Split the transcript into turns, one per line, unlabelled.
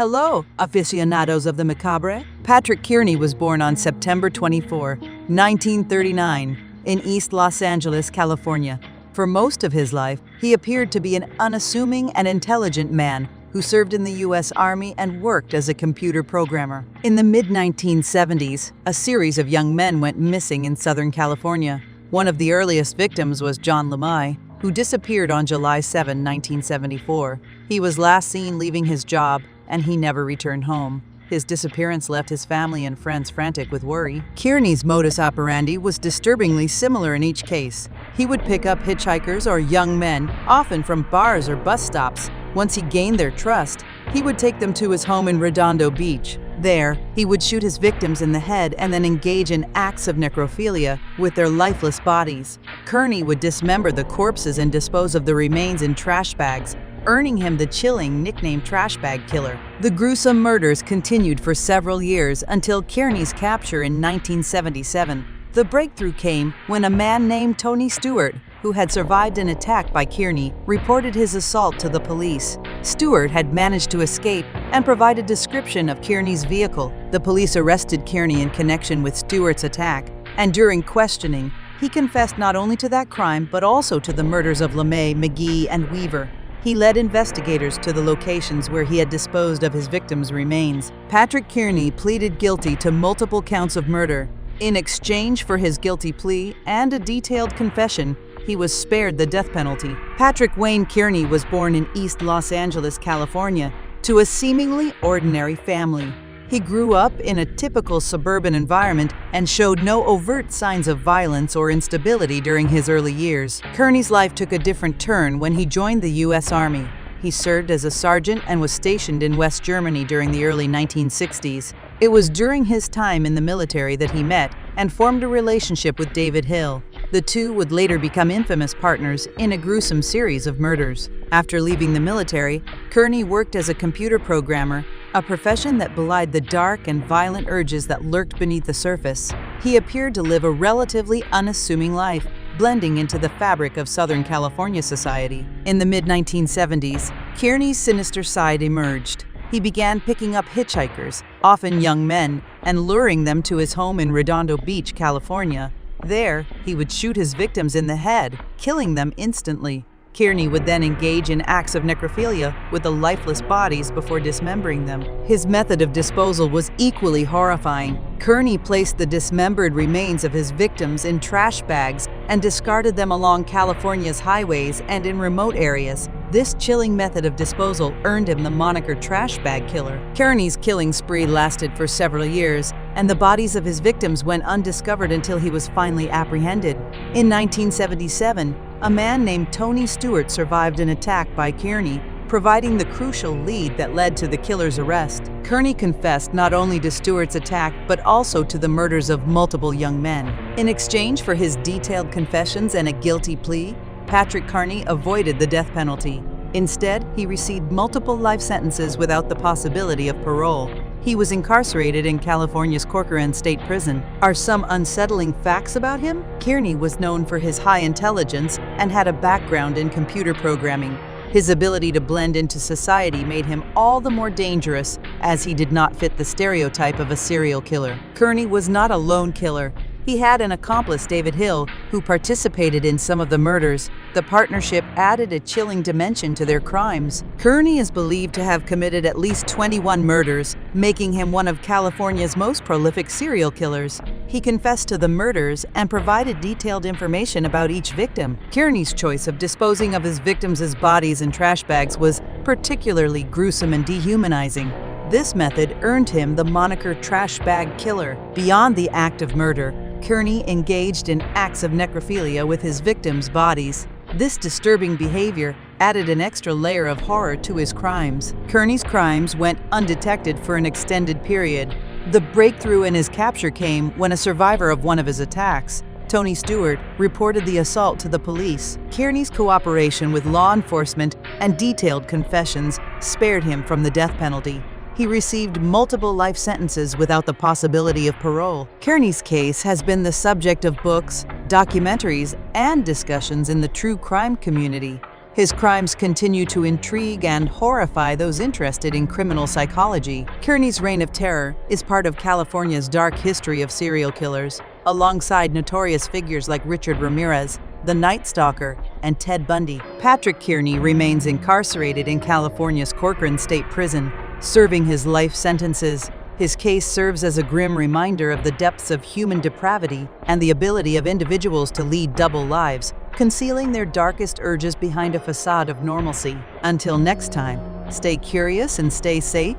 Hello, aficionados of the macabre. Patrick Kearney was born on September 24, 1939, in East Los Angeles, California. For most of his life, he appeared to be an unassuming and intelligent man who served in the U.S. Army and worked as a computer programmer. In the mid-1970s, a series of young men went missing in Southern California. One of the earliest victims was John Joubert, who disappeared on July 7, 1974. He was last seen leaving his job, and he never returned home. His disappearance left his family and friends frantic with worry. Kearney's modus operandi was disturbingly similar in each case. He would pick up hitchhikers or young men, often from bars or bus stops. Once he gained their trust, he would take them to his home in Redondo Beach. There, he would shoot his victims in the head and then engage in acts of necrophilia with their lifeless bodies. Kearney would dismember the corpses and dispose of the remains in trash bags, earning him the chilling nickname Trash Bag Killer. The gruesome murders continued for several years until Kearney's capture in 1977. The breakthrough came when a man named Tony Stewart, who had survived an attack by Kearney, reported his assault to the police. Stewart had managed to escape and provide a description of Kearney's vehicle. The police arrested Kearney in connection with Stewart's attack, and during questioning, he confessed not only to that crime but also to the murders of LeMay, McGee, and Weaver. He led investigators to the locations where he had disposed of his victims' remains. Patrick Kearney pleaded guilty to multiple counts of murder. In exchange for his guilty plea and a detailed confession, he was spared the death penalty. Patrick Wayne Kearney was born in East Los Angeles, California, to a seemingly ordinary family. He grew up in a typical suburban environment and showed no overt signs of violence or instability during his early years. Kearney's life took a different turn when he joined the U.S. Army. He served as a sergeant and was stationed in West Germany during the early 1960s. It was during his time in the military that he met and formed a relationship with David Hill. The two would later become infamous partners in a gruesome series of murders. After leaving the military, Kearney worked as a computer programmer, a profession that belied the dark and violent urges that lurked beneath the surface. He appeared to live a relatively unassuming life, blending into the fabric of Southern California society. In the mid-1970s, Kearney's sinister side emerged. He began picking up hitchhikers, often young men, and luring them to his home in Redondo Beach, California. There, he would shoot his victims in the head, killing them instantly. Kearney would then engage in acts of necrophilia with the lifeless bodies before dismembering them. His method of disposal was equally horrifying. Kearney placed the dismembered remains of his victims in trash bags and discarded them along California's highways and in remote areas. This chilling method of disposal earned him the moniker Trash Bag Killer. Kearney's killing spree lasted for several years, and the bodies of his victims went undiscovered until he was finally apprehended. In 1977, a man named Tony Stewart survived an attack by Kearney, providing the crucial lead that led to the killer's arrest. Kearney confessed not only to Stewart's attack but also to the murders of multiple young men. In exchange for his detailed confessions and a guilty plea, Patrick Kearney avoided the death penalty. Instead, he received multiple life sentences without the possibility of parole. He was incarcerated in California's Corcoran State Prison. Are some unsettling facts about him? Kearney was known for his high intelligence and had a background in computer programming. His ability to blend into society made him all the more dangerous, as he did not fit the stereotype of a serial killer. Kearney was not a lone killer. He had an accomplice, David Hill, who participated in some of the murders. The partnership added a chilling dimension to their crimes. Kearney is believed to have committed at least 21 murders, making him one of California's most prolific serial killers. He confessed to the murders and provided detailed information about each victim. Kearney's choice of disposing of his victims' bodies in trash bags was particularly gruesome and dehumanizing. This method earned him the moniker Trash Bag Killer. Beyond the act of murder, Kearney engaged in acts of necrophilia with his victims' bodies. This disturbing behavior added an extra layer of horror to his crimes. Kearney's crimes went undetected for an extended period. The breakthrough in his capture came when a survivor of one of his attacks, Tony Stewart, reported the assault to the police. Kearney's cooperation with law enforcement and detailed confessions spared him from the death penalty. He received multiple life sentences without the possibility of parole. Kearney's case has been the subject of books, documentaries, and discussions in the true crime community. His crimes continue to intrigue and horrify those interested in criminal psychology. Kearney's reign of terror is part of California's dark history of serial killers, alongside notorious figures like Richard Ramirez, the Night Stalker, and Ted Bundy. Patrick Kearney remains incarcerated in California's Corcoran State Prison, serving his life sentences. His case serves as a grim reminder of the depths of human depravity and the ability of individuals to lead double lives, concealing their darkest urges behind a facade of normalcy. Until next time, stay curious and stay safe.